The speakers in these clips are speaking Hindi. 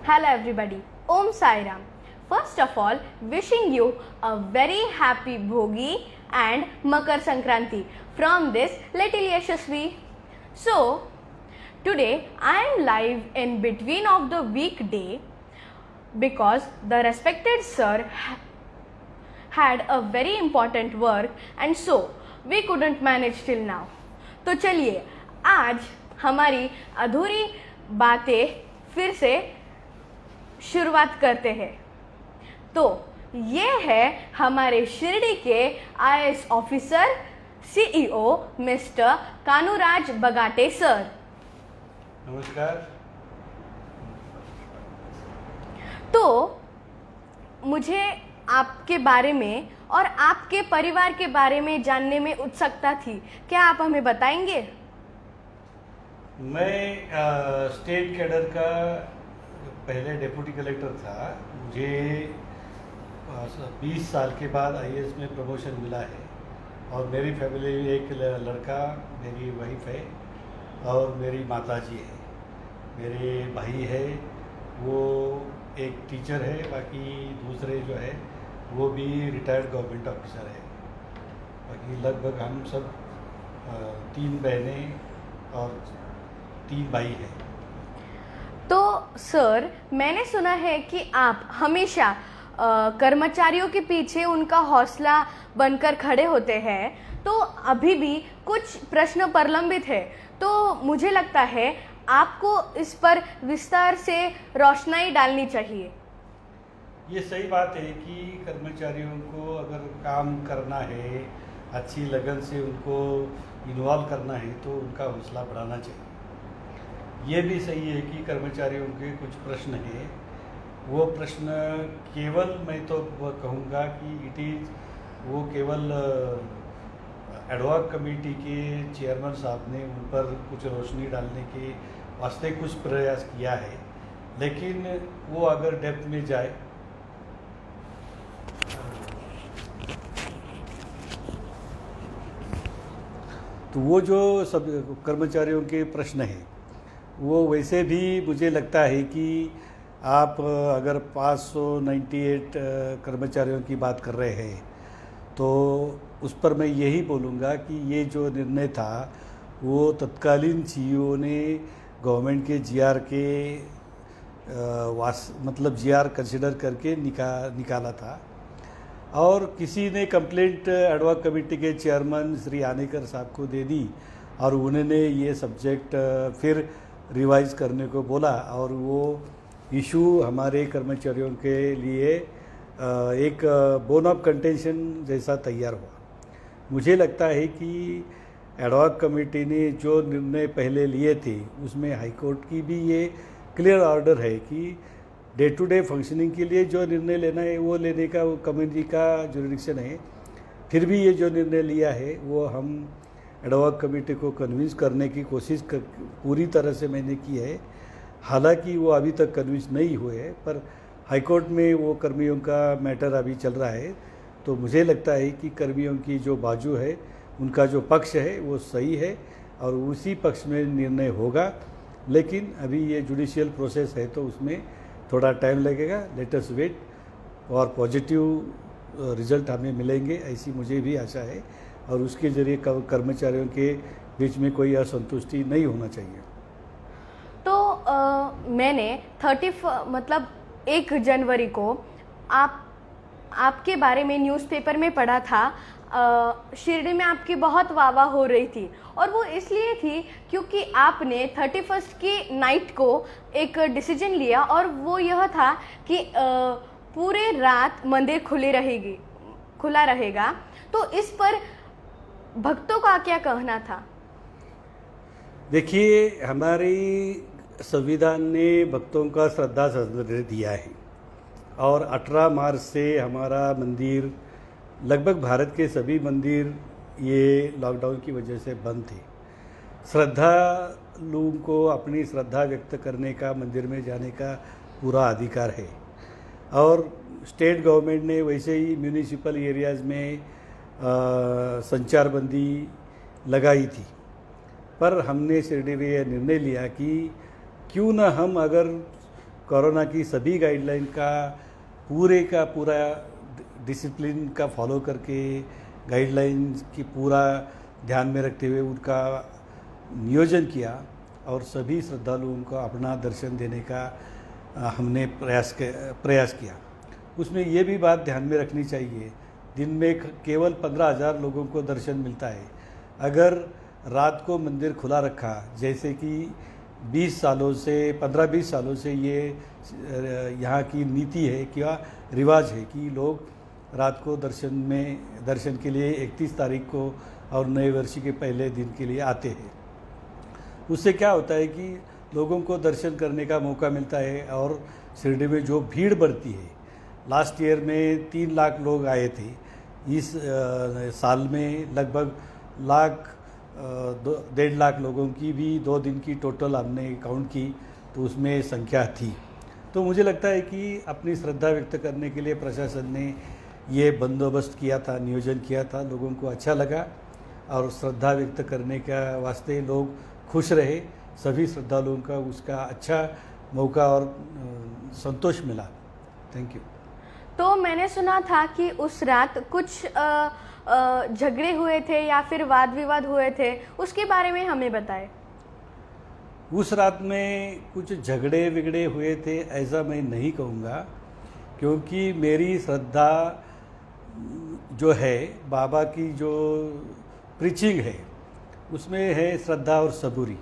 Hello everybody, Om Sai Ram. First of all, wishing you a very happy Bhogi and Makar Sankranti from this little Yashasvi. So, today I am live in between of the weekday because the respected sir had a very important work and so we couldn't manage till now. तो चलिए आज हमारी अधूरी बातें फिर से शुरुआत करते हैं। तो ये है हमारे शिरडी के IAS officer CEO Mister Kanuraj Bagate sir. नमस्कार। तो मुझे आपके बारे में और आपके परिवार के बारे में जानने में उत्सुकता थी, क्या आप हमें बताएंगे? मैं स्टेट कैडर का पहले डिप्टी कलेक्टर था। मुझे 20 साल के बाद आईएएस में प्रमोशन मिला है और मेरी फैमिली में एक लड़का, मेरी वाइफ है और मेरी माताजी है। मेरे भाई है, वो एक टीचर है, बाकी दूसरे जो है वो भी रिटायर्ड गवर्नमेंट ऑफिसर है। बाकी लगभग हम सब 3 बहनें और 3 भाई हैं। तो सर, मैंने सुना है कि आप हमेशा कर्मचारियों के पीछे उनका हौसला बनकर खड़े होते हैं, तो अभी भी कुछ प्रश्न प्रलंबित है, तो मुझे लगता है आपको इस पर विस्तार से रोशनाई डालनी चाहिए। ये सही बात है कि कर्मचारियों को अगर काम करना है, अच्छी लगन से उनको इन्वॉल्व करना है तो उनका हौसला बढ़ाना चाहिए। ये भी सही है कि कर्मचारियों के कुछ प्रश्न हैं, वो प्रश्न केवल मैं तो कहूँगा कि वो केवल एडवॉक कमेटी के चेयरमैन साहब ने उन पर कुछ रोशनी डालने के वास्ते कुछ प्रयास किया है, लेकिन वो अगर डेप्थ में जाए तो वो जो सब कर्मचारियों के प्रश्न हैं वो वैसे भी मुझे लगता है कि आप अगर 598 कर्मचारियों की बात कर रहे हैं तो उस पर मैं यही बोलूँगा कि ये जो निर्णय था वो तत्कालीन सीईओ ने गवर्नमेंट के जीआर के मतलब जीआर कंसिडर करके निकाला था और किसी ने कंप्लेंट एडवॉक कमेटी के चेयरमैन श्री आनेकर साहब को दे दी और उन्होंने ये सब्जेक्ट फिर रिवाइज करने को बोला और वो इशू हमारे कर्मचारियों के लिए एक बोन ऑफ कंटेंशन जैसा तैयार हुआ। मुझे लगता है कि एडवॉक कमेटी ने जो निर्णय पहले लिए थे उसमें हाई कोर्ट की भी ये क्लियर ऑर्डर है कि डे टू डे फंक्शनिंग के लिए जो निर्णय लेना है वो लेने का वो कमेटी का जुरिडिक्शन है। फिर भी ये जो निर्णय लिया है वो हम एडवॉक कमेटी को कन्विंस करने की कोशिश पूरी तरह से मैंने की है। हालांकि वो अभी तक कन्विंस नहीं हुए हैं, पर हाई कोर्ट में वो कर्मियों का मैटर अभी चल रहा है। तो मुझे लगता है कि कर्मियों की जो बाजू है, उनका जो पक्ष है वो सही है और उसी पक्ष में निर्णय होगा। लेकिन अभी ये जुडिशियल प्रोसेस है तो उसमें थोड़ा टाइम लगेगा। लेट अस वेट और पॉजिटिव रिजल्ट हमें मिलेंगे ऐसी मुझे भी आशा है और उसके ज़रिए कर्मचारियों के बीच में कोई असंतुष्टि नहीं होना चाहिए। तो मैंने 1 जनवरी को आपके बारे में न्यूज़पेपर में पढ़ा था। शिरडी में आपकी बहुत वाहवाह हो रही थी और वो इसलिए थी क्योंकि आपने 31 की नाइट को एक डिसीजन लिया और वो यह था कि पूरे रात मंदिर खुला रहेगा। तो इस पर भक्तों का क्या कहना था? देखिए, हमारी संविधान ने भक्तों का श्रद्धा सत्कार दिया है और 18 मार्च से हमारा मंदिर, लगभग भारत के सभी मंदिर ये लॉकडाउन की वजह से बंद थे। श्रद्धालुओं को अपनी श्रद्धा व्यक्त करने का, मंदिर में जाने का पूरा अधिकार है और स्टेट गवर्नमेंट ने वैसे ही म्यूनिसिपल एरियाज़ में संचारबंदी लगाई थी। पर हमने शिरडी में यह निर्णय लिया कि क्यों न हम अगर कोरोना की सभी गाइडलाइन का पूरा डिसिप्लिन का फॉलो करके गाइडलाइन की पूरा ध्यान में रखते हुए उनका नियोजन किया और सभी श्रद्धालुओं को अपना दर्शन देने का हमने प्रयास किया। उसमें ये भी बात ध्यान में रखनी चाहिए, दिन में केवल 15,000 लोगों को दर्शन मिलता है। अगर रात को मंदिर खुला रखा, जैसे कि 15-20 सालों से ये यहाँ की नीति है, क्या रिवाज है कि लोग रात को दर्शन के लिए 31 तारीख को और नए वर्ष के पहले दिन के लिए आते हैं। उससे क्या होता है कि लोगों को दर्शन करने का मौका मिलता है और शिरडी में जो भीड़ बढ़ती है, लास्ट ईयर में 3 लाख लोग आए थे, इस साल में लगभग 1.5 लाख लोगों की भी 2 दिन की टोटल हमने काउंट की तो उसमें संख्या थी। तो मुझे लगता है कि अपनी श्रद्धा व्यक्त करने के लिए प्रशासन ने ये बंदोबस्त किया था, नियोजन किया था, लोगों को अच्छा लगा और श्रद्धा व्यक्त करने का वास्ते लोग खुश रहे। सभी श्रद्धालुओं का उसका अच्छा मौका और संतोष मिला। Thank you. तो मैंने सुना था कि उस रात कुछ झगड़े हुए थे या फिर वाद विवाद हुए थे, उसके बारे में हमें बताएं। उस रात में कुछ झगड़े विगड़े हुए थे ऐसा मैं नहीं कहूँगा, क्योंकि मेरी श्रद्धा जो है, बाबा की जो प्रीचिंग है उसमें है श्रद्धा और सबूरी।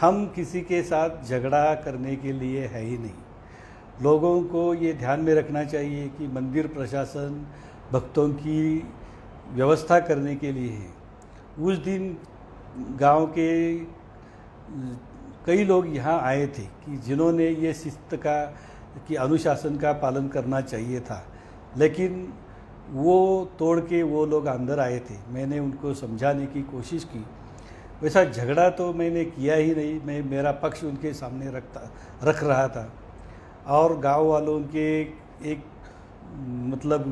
हम किसी के साथ झगड़ा करने के लिए है ही नहीं। लोगों को ये ध्यान में रखना चाहिए कि मंदिर प्रशासन भक्तों की व्यवस्था करने के लिए है। उस दिन गांव के कई लोग यहाँ आए थे कि जिन्होंने ये शिस्त की अनुशासन का पालन करना चाहिए था, लेकिन वो तोड़ के वो लोग अंदर आए थे। मैंने उनको समझाने की कोशिश की, वैसा झगड़ा तो मैंने किया ही नहीं, मैं मेरा पक्ष उनके सामने रख रहा था। और गांव वालों के एक मतलब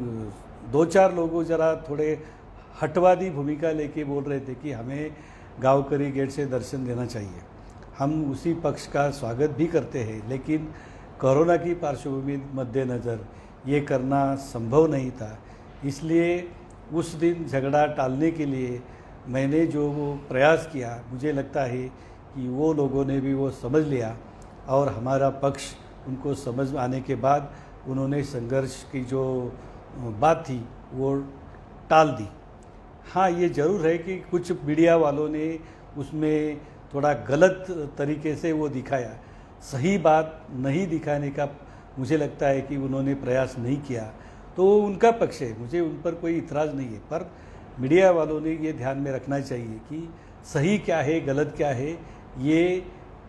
2-4 लोगों जरा थोड़े हटवादी भूमिका लेके बोल रहे थे कि हमें गांवकरी गेट से दर्शन देना चाहिए। हम उसी पक्ष का स्वागत भी करते हैं, लेकिन कोरोना की पार्श्वभूमि मद्देनज़र ये करना संभव नहीं था। इसलिए उस दिन झगड़ा टालने के लिए मैंने जो वो प्रयास किया, मुझे लगता है कि वो लोगों ने भी वो समझ लिया और हमारा पक्ष उनको समझ आने के बाद उन्होंने संघर्ष की जो बात थी वो टाल दी। हाँ, ये ज़रूर है कि कुछ मीडिया वालों ने उसमें थोड़ा गलत तरीके से वो दिखाया, सही बात नहीं दिखाने का मुझे लगता है कि उन्होंने प्रयास नहीं किया, तो उनका पक्ष है, मुझे उन पर कोई इतराज़ नहीं है। पर मीडिया वालों ने ये ध्यान में रखना चाहिए कि सही क्या है गलत क्या है ये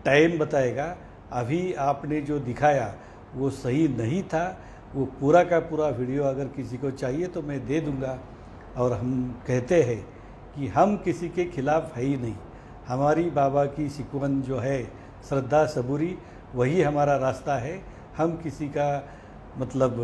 टाइम बताएगा। अभी आपने जो दिखाया वो सही नहीं था। वो पूरा का पूरा वीडियो अगर किसी को चाहिए तो मैं दे दूंगा। और हम कहते हैं कि हम किसी के खिलाफ है ही नहीं। हमारी बाबा की सिकवन जो है श्रद्धा सबूरी, वही हमारा रास्ता है। हम किसी का मतलब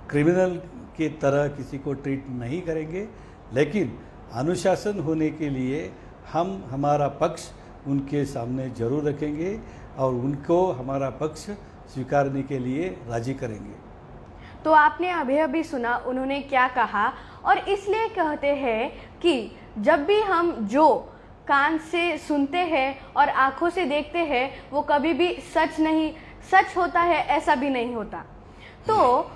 क्रिमिनल के तरह किसी को ट्रीट नहीं करेंगे, लेकिन अनुशासन होने के लिए हम हमारा पक्ष उनके सामने जरूर रखेंगे और उनको हमारा पक्ष स्वीकारने के लिए राजी करेंगे। तो आपने अभी अभी सुना उन्होंने क्या कहा, और इसलिए कहते हैं कि जब भी हम जो कान से सुनते हैं और आँखों से देखते हैं वो कभी भी सच होता है, ऐसा भी नहीं होता। तो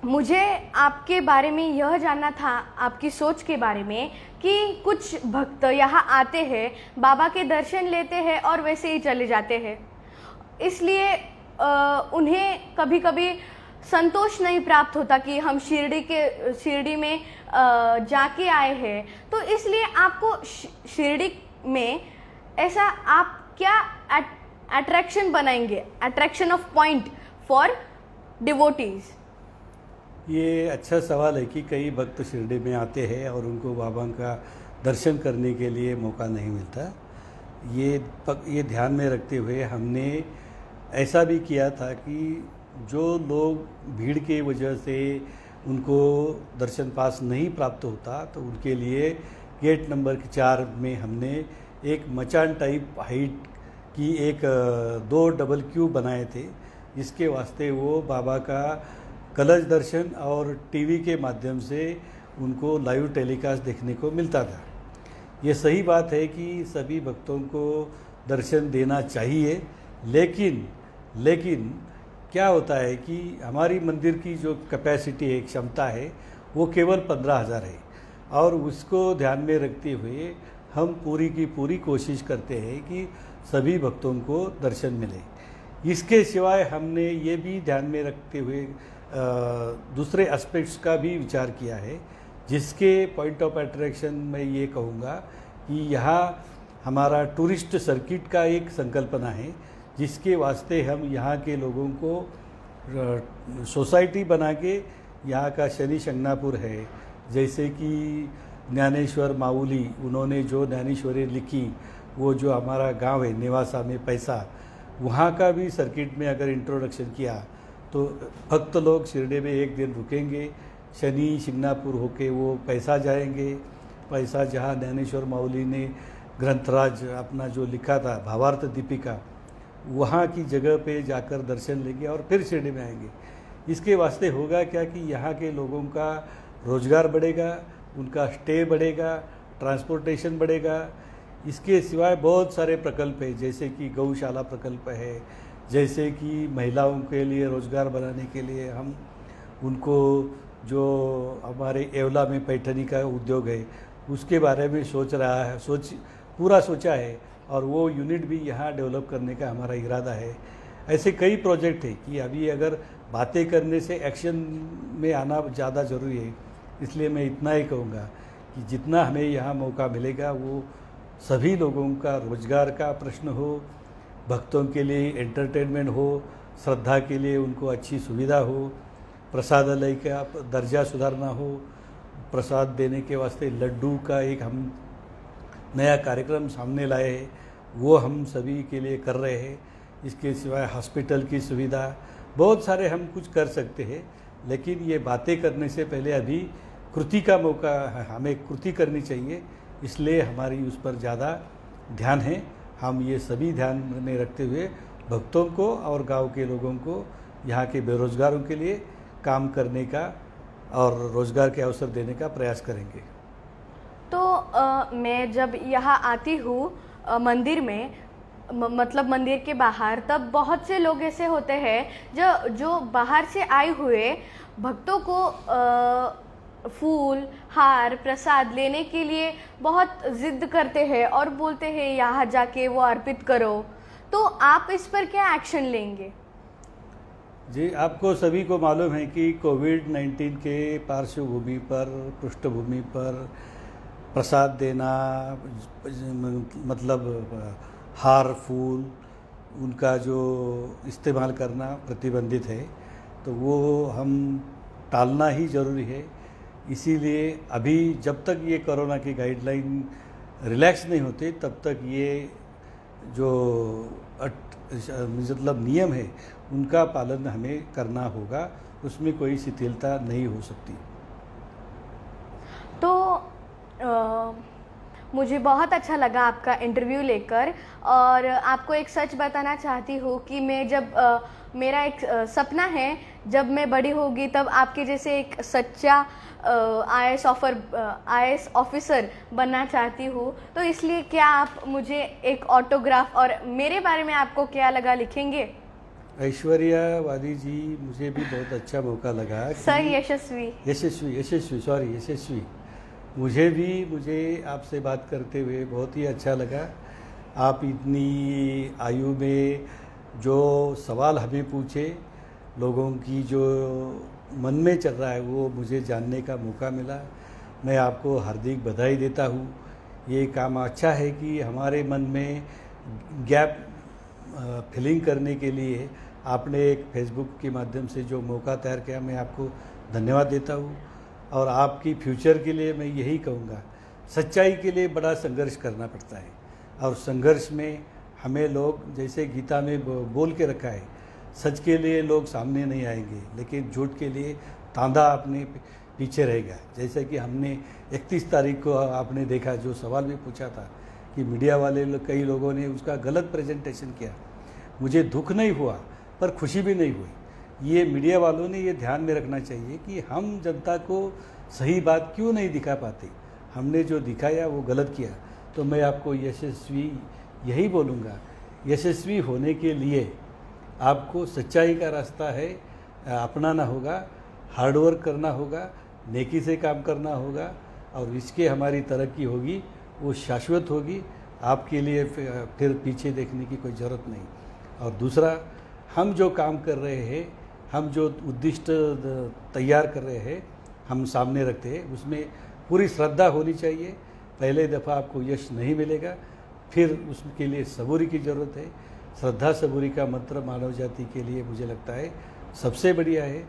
मुझे आपके बारे में यह जानना था, आपकी सोच के बारे में, कि कुछ भक्त यहाँ आते हैं, बाबा के दर्शन लेते हैं और वैसे ही चले जाते हैं, इसलिए उन्हें कभी कभी संतोष नहीं प्राप्त होता कि हम शिरडी में जाके आए हैं। तो इसलिए आपको शिरडी में ऐसा आप क्या अट्रैक्शन बनाएंगे, attraction of point for devotees? ये अच्छा सवाल है कि कई भक्त शिरडी में आते हैं और उनको बाबा का दर्शन करने के लिए मौका नहीं मिलता। ये ध्यान में रखते हुए हमने ऐसा भी किया था कि जो लोग भीड़ की वजह से उनको दर्शन पास नहीं प्राप्त होता, तो उनके लिए गेट नंबर 4 में हमने एक मचान टाइप हाइट कि एक 2 डबल क्यू बनाए थे, जिसके वास्ते वो बाबा का कलश दर्शन और टीवी के माध्यम से उनको लाइव टेलीकास्ट देखने को मिलता था। ये सही बात है कि सभी भक्तों को दर्शन देना चाहिए, लेकिन क्या होता है कि हमारी मंदिर की जो कैपेसिटी है, क्षमता है, वो केवल 15,000 है और उसको ध्यान में रखते हुए हम पूरी की पूरी कोशिश करते हैं कि सभी भक्तों को दर्शन मिले। इसके सिवाय हमने ये भी ध्यान में रखते हुए दूसरे एस्पेक्ट्स का भी विचार किया है, जिसके पॉइंट ऑफ अट्रैक्शन मैं ये कहूँगा कि यहाँ हमारा टूरिस्ट सर्किट का एक संकल्पना है, जिसके वास्ते हम यहाँ के लोगों को सोसाइटी बना के यहाँ का शनि शंगनापुर है, जैसे कि ज्ञानेश्वर माऊली, उन्होंने जो ज्ञानेश्वरी लिखी, वो जो हमारा गांव है नेवासा में पैसा, वहाँ का भी सर्किट में अगर इंट्रोडक्शन किया तो भक्त लोग शिरडी में एक दिन रुकेंगे, शनि शिंगनापुर होके वो पैसा जाएंगे। पैसा जहाँ ज्ञानेश्वर माऊली ने ग्रंथराज अपना जो लिखा था भावार्थ दीपिका, वहाँ की जगह पे जाकर दर्शन लेंगे और फिर शिरडी में आएंगे। इसके वास्ते होगा क्या कि यहाँ के लोगों का रोजगार बढ़ेगा, उनका स्टे बढ़ेगा, ट्रांसपोर्टेशन बढ़ेगा। इसके सिवाय बहुत सारे प्रकल्प है, जैसे कि गौशाला प्रकल्प है, जैसे कि महिलाओं के लिए रोजगार बनाने के लिए हम उनको जो हमारे एवला में पैठनी का उद्योग है उसके बारे में पूरा सोचा है और वो यूनिट भी यहाँ डेवलप करने का हमारा इरादा है। ऐसे कई प्रोजेक्ट है कि अभी अगर बातें करने से एक्शन में आना ज़्यादा ज़रूरी है, इसलिए मैं इतना ही कहूँगा कि जितना हमें यहाँ मौका मिलेगा वो सभी लोगों का रोजगार का प्रश्न हो, भक्तों के लिए एंटरटेनमेंट हो, श्रद्धा के लिए उनको अच्छी सुविधा हो, प्रसादालय का दर्जा सुधारना हो, प्रसाद देने के वास्ते लड्डू का एक हम नया कार्यक्रम सामने लाए हैं, वो हम सभी के लिए कर रहे हैं। इसके सिवाय हॉस्पिटल की सुविधा, बहुत सारे हम कुछ कर सकते हैं, लेकिन ये बातें करने से पहले अभी कृति का मौका, हमें कृति करनी चाहिए, इसलिए हमारी उस पर ज़्यादा ध्यान है। हम ये सभी ध्यान में रखते हुए भक्तों को और गांव के लोगों को, यहाँ के बेरोजगारों के लिए काम करने का और रोजगार के अवसर देने का प्रयास करेंगे। तो मैं जब यहाँ आती हूँ मंदिर में, मतलब मंदिर के बाहर, तब बहुत से लोग ऐसे होते हैं जो बाहर से आए हुए भक्तों को फूल, हार, प्रसाद लेने के लिए बहुत जिद करते हैं और बोलते हैं यहाँ जाके वो अर्पित करो। तो आप इस पर क्या एक्शन लेंगे? जी, आपको सभी को मालूम है कि कोविड-19 के पार्श्वभूमि पर, पृष्ठभूमि पर प्रसाद देना, मतलब हार, फूल, उनका जो इस्तेमाल करना प्रतिबंधित है, तो वो हम टालना ही ज़रूरी है। इसीलिए अभी जब तक ये कोरोना की गाइडलाइन रिलैक्स नहीं होते, तब तक ये जो मतलब नियम है उनका पालन हमें करना होगा, उसमें कोई शिथिलता नहीं हो सकती। तो मुझे बहुत अच्छा लगा आपका इंटरव्यू लेकर, और आपको एक सच बताना चाहती हूँ कि मैं मेरा एक सपना है, जब मैं बड़ी होगी तब आपके जैसे एक सच्चा IAS ऑफिसर बनना चाहती हूँ। तो इसलिए क्या आप मुझे एक ऑटोग्राफ, और मेरे बारे में आपको क्या लगा, लिखेंगे? ऐश्वर्या वाली जी, मुझे भी बहुत अच्छा मौका लगा। सर यशस्वी, मुझे आपसे बात करते हुए बहुत ही अच्छा लगा। आप इतनी आयु में जो सवाल हमें पूछे, लोगों की जो मन में चल रहा है, वो मुझे जानने का मौका मिला। मैं आपको हार्दिक बधाई देता हूँ। ये काम अच्छा है कि हमारे मन में गैप फिलिंग करने के लिए आपने एक फेसबुक के माध्यम से जो मौका तैयार किया, मैं आपको धन्यवाद देता हूँ। और आपकी फ्यूचर के लिए मैं यही कहूँगा, सच्चाई के लिए बड़ा संघर्ष करना पड़ता है, और संघर्ष में हमें लोग, जैसे गीता में बोल के रखा है, सच के लिए लोग सामने नहीं आएंगे, लेकिन झूठ के लिए तांधा अपने पीछे रहेगा। जैसे कि हमने 31 तारीख को आपने देखा, जो सवाल भी पूछा था कि मीडिया वाले कई लोगों ने उसका गलत प्रेजेंटेशन किया। मुझे दुख नहीं हुआ पर खुशी भी नहीं हुई। ये मीडिया वालों ने ये ध्यान में रखना चाहिए कि हम जनता को सही बात क्यों नहीं दिखा पाते। हमने जो दिखाया वो गलत किया। तो मैं आपको यशस्वी यही बोलूँगा, यशस्वी होने के लिए आपको सच्चाई का रास्ता है अपनाना होगा, हार्डवर्क करना होगा, नेकी से काम करना होगा और इसके हमारी तरक्की होगी, वो शाश्वत होगी। आपके लिए फिर पीछे देखने की कोई ज़रूरत नहीं। और दूसरा, हम जो काम कर रहे हैं, हम जो उद्दिष्ट तैयार कर रहे हैं, हम सामने रखते हैं, उसमें पूरी श्रद्धा होनी चाहिए। पहले दफ़ा आपको यश नहीं मिलेगा, फिर उसके लिए सबूरी की ज़रूरत है। श्रद्धा सबूरी का मंत्र मानव जाति के लिए मुझे लगता है सबसे बढ़िया है।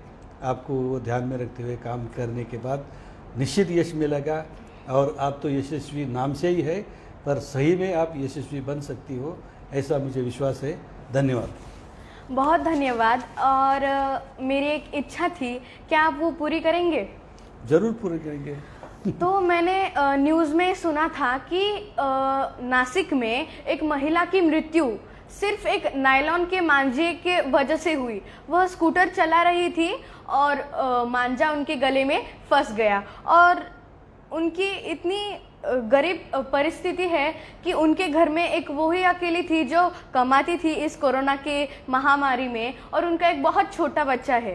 आपको वो ध्यान में रखते हुए काम करने के बाद निश्चित यश मिलेगा। और आप तो यशस्वी नाम से ही है, पर सही में आप यशस्वी बन सकती हो, ऐसा मुझे विश्वास है। धन्यवाद। बहुत धन्यवाद। और मेरी एक इच्छा थी, क्या आप वो पूरी करेंगे? ज़रूर पूरी करेंगे। तो मैंने न्यूज़ में सुना था कि नासिक में एक महिला की मृत्यु सिर्फ एक नायलॉन के मांझे के वजह से हुई। वह स्कूटर चला रही थी और मांझा उनके गले में फंस गया और उनकी इतनी गरीब परिस्थिति है कि उनके घर में एक वो ही अकेली थी जो कमाती थी इस कोरोना के महामारी में, और उनका एक बहुत छोटा बच्चा है।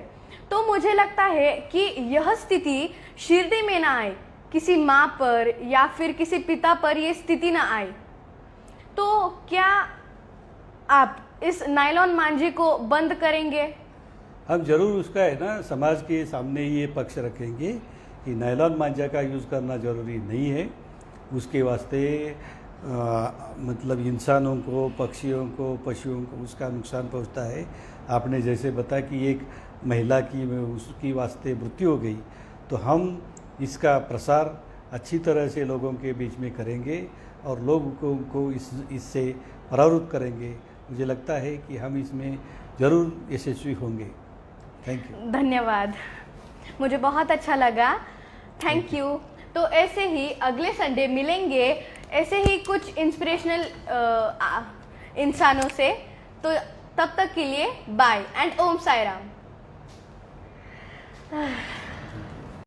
तो मुझे लगता है कि यह स्थिति शिरडी में ना आए, किसी माँ पर या फिर किसी पिता पर ये स्थिति ना आए। तो क्या आप इस नायलॉन मांझे को बंद करेंगे? हम जरूर उसका है ना समाज के सामने ये पक्ष रखेंगे कि नायलॉन मांझा का यूज़ करना ज़रूरी नहीं है। उसके वास्ते मतलब इंसानों को, पक्षियों को, पशुओं को उसका नुकसान पहुंचता है। आपने जैसे बताया कि एक महिला की उसकी वास्ते मृत्यु हो गई, तो हम इसका प्रसार अच्छी तरह से लोगों के बीच में करेंगे और लोगों को इससे प्रवृत्त करेंगे। मुझे लगता है कि हम इसमें ज़रूर यशस्वी होंगे। Thank you. धन्यवाद, मुझे बहुत अच्छा लगा। Thank you. तो ऐसे ही अगले संडे मिलेंगे ऐसे ही कुछ इंस्पिरेशनल इंसानों से। तो तब तक के लिए बाय एंड ओम साई राम।